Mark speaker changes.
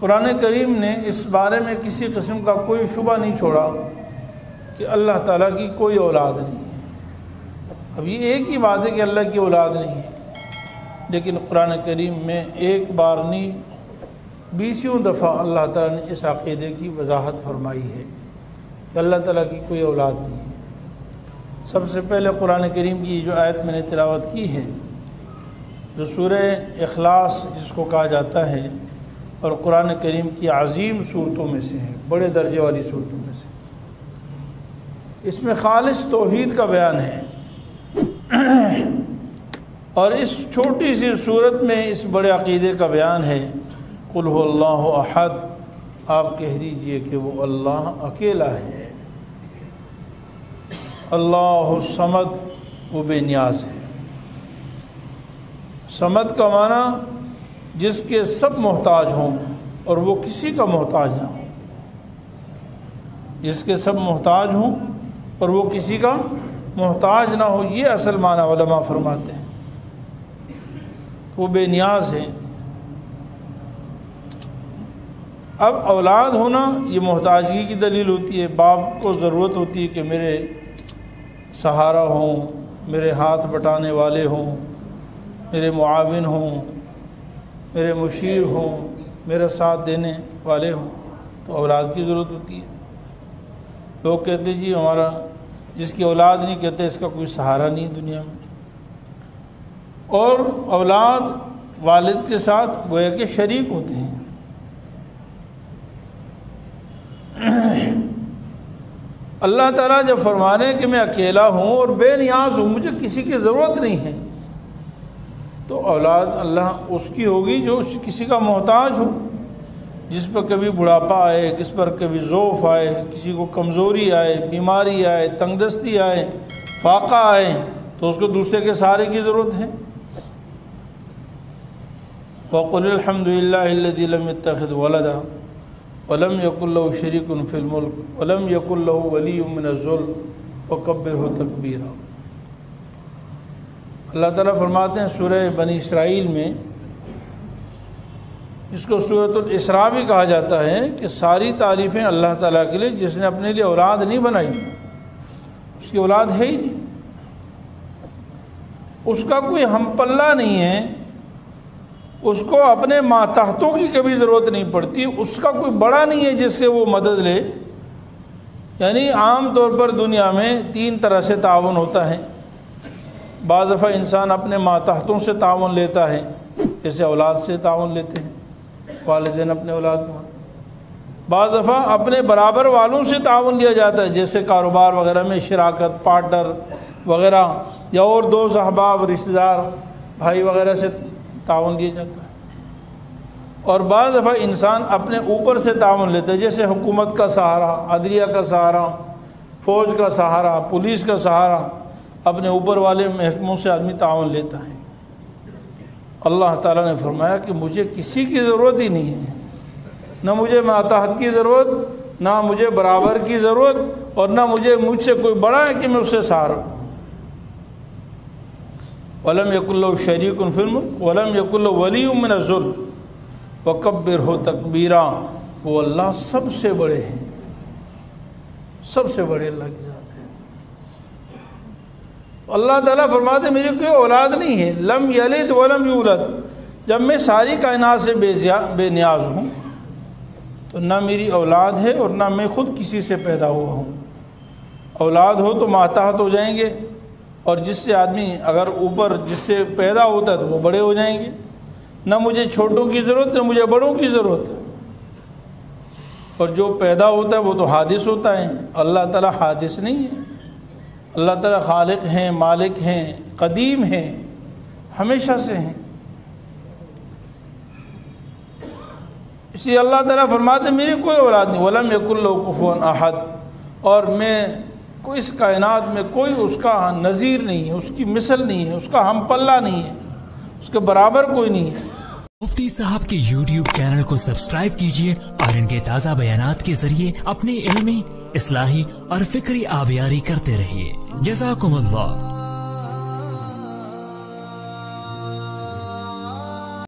Speaker 1: قرآن کریم نے اس بارے میں کسی قسم کا کوئی شبہ نہیں چھوڑا کہ اللہ تعالیٰ کی کوئی اولاد نہیں ہے۔ اب یہ ایک ہی بات ہے کہ اللہ کی اولاد نہیں ہے، لیکن قرآن کریم میں ایک بار نہیں 20 دفعہ اللہ تعالیٰ نے اس عقیدے کی وضاحت فرمائی ہے کہ اللہ تعالیٰ کی کوئی اولاد نہیں ہے۔ سب سے پہلے قرآن کریم کی جو آیت میں نے تلاوت کی ہے، جو سورہ اخلاص جس کو کہا جاتا ہے اور قرآن کریم کی عظیم صورتوں میں سے ہے، بڑے درجے والی صورتوں میں سے، اس میں خالص توحید کا بیان ہے، اور اس چھوٹی سی صورت میں اس بڑے عقیدے کا بیان ہے۔ قل هو اللہ احد، آپ کہہ دیجئے کہ وہ اللہ اکیلا ہے، اللہ الصمد، وہ بے نیاز ہے۔ صمد کا معنی جس کے سب محتاج ہوں اور وہ کسی کا محتاج نہ ہو، جس کے سب محتاج ہوں اور وہ کسی کا محتاج نہ ہو، یہ اصل معنی علماء فرماتے ہیں۔ وہ بے نیاز ہے۔ اب اولاد ہونا یہ محتاجگی کی دلیل ہوتی ہے۔ باپ کو ضرورت ہوتی ہے کہ میرے سہارا ہوں، میرے ہاتھ بٹانے والے ہوں، میرے معاون ہوں، میرے مشیر ہوں، میرا ساتھ دینے والے ہوں، تو اولاد کی ضرورت ہوتی ہے۔ لوگ کہتے ہیں جی ہمارا جس کی اولاد نہیں، کہتے اس کا کوئی سہارا نہیں دنیا میں۔ اور اولاد والد کے ساتھ گویا کہ شریک ہوتے ہیں۔ اللہ تعالیٰ جب فرما رہے ہیں کہ میں اکیلا ہوں اور بے نیاز ہوں، مجھے کسی کی ضرورت نہیں ہے، تو اولاد اللہ اس کی ہوگی جو کسی کا محتاج ہو، جس پر کبھی بڑھاپا آئے، کس پر کبھی ضعف آئے، کسی کو کمزوری آئے، بیماری آئے، تنگ دستی آئے، فاقہ آئے، تو اس کو دوسرے کے سہارے کی ضرورت ہے۔ وَقُلِ الْحَمْدُ لِلَّهِ الَّذِي لَمْ يَتَّخِذْ وَلَدًا وَلَمْ يَكُنْ لَهُ شَرِيكٌ فِي الْمُلْكِ وَلَمْ يَكُنْ لَهُ وَلِيٌّ مِّنَ الذُّلِّ وَكَبِّرْهُ تَكْبِيرًا۔ اللہ تعالیٰ فرماتے ہیں سورہ بنی اسرائیل میں، جس کو سورۃ الاسراء بھی کہا جاتا ہے، کہ ساری تعریفیں اللہ تعالیٰ کے لیے جس نے اپنے لیے اولاد نہیں بنائی، اس کی اولاد ہے ہی نہیں، اس کا کوئی ہم پلہ نہیں ہے، اس کو اپنے ماتحتوں کی کبھی ضرورت نہیں پڑتی، اس کا کوئی بڑا نہیں ہے جس سے وہ مدد لے۔ یعنی عام طور پر دنیا میں 3 طرح سے تعاون ہوتا ہے۔ بعض دفعہ انسان اپنے ماتحتوں سے تعاون لیتا ہے، جیسے اولاد سے تعاون لیتے ہیں والدین اپنے اولاد کو۔ بعض دفعہ اپنے برابر والوں سے تعاون لیا جاتا ہے، جیسے کاروبار وغیرہ میں شراکت، پارٹنر وغیرہ، یا اور دوست احباب، رشتہ دار، بھائی وغیرہ سے تعاون دیا جاتا ہے۔ اور بعض دفعہ انسان اپنے اوپر سے تعاون لیتا ہے، جیسے حکومت کا سہارا، عدلیہ کا سہارا، فوج کا سہارا، پولیس کا سہارا، اپنے اوپر والے محکموں سے آدمی تعاون لیتا ہے۔ اللہ تعالیٰ نے فرمایا کہ مجھے کسی کی ضرورت ہی نہیں ہے، نہ مجھے ماتحت کی ضرورت، نہ مجھے برابر کی ضرورت، اور نہ مجھ سے کوئی بڑا ہے کہ میں اس سے سہارا ہوں۔ وَلَمْ يَكُنْ لَهُ شَرِيكٌ فِي الْمُلْكِ وَلَمْ يَكُنْ لَهُ وَلِيٌّ مِّنَ الذُّلِّ وَكَبِّرْهُ تَكْبِيرًا۔ وہ اللہ سب سے بڑے ہیں، سب سے بڑے اللہ کی ذات ہے۔ تو اللہ تعالیٰ فرماتے ہیں میری کوئی اولاد نہیں ہے، لم یلد ولم یولد۔ جب میں ساری کائنات سے بے نیاز ہوں تو نہ میری اولاد ہے اور نہ میں خود کسی سے پیدا ہوا ہوں۔ اولاد ہو تو ماتحت ہو جائیں گے، اور جس سے آدمی اگر اوپر جس سے پیدا ہوتا ہے تو وہ بڑے ہو جائیں گے۔ نہ مجھے چھوٹوں کی ضرورت، نہ مجھے بڑوں کی ضرورت، اور جو پیدا ہوتا ہے وہ تو حادث ہوتا ہے۔ اللہ تعالیٰ حادث نہیں ہے، اللہ تعالیٰ خالق ہیں، مالک ہیں، قدیم ہیں، ہمیشہ سے ہیں۔ اس لیے اللہ تعالیٰ فرماتے ہیں میری کوئی اولاد نہیں، وَلَمْ يَكُنْ لَهُ كُفُوًا أَحَدٌ، اور میں کوئی اس کائنات میں کوئی اس کا نظیر نہیں ہے، اس کی مثل نہیں ہے، اس کا ہم پلہ نہیں ہے، اس کے برابر کوئی نہیں ہے۔
Speaker 2: مفتی صاحب کے YouTube چینل کو سبسکرائب کیجئے اور ان کے تازہ بیانات کے ذریعے اپنے علمی، اصلاحی اور فکری آبیاری کرتے رہیے۔ جزاکم اللہ۔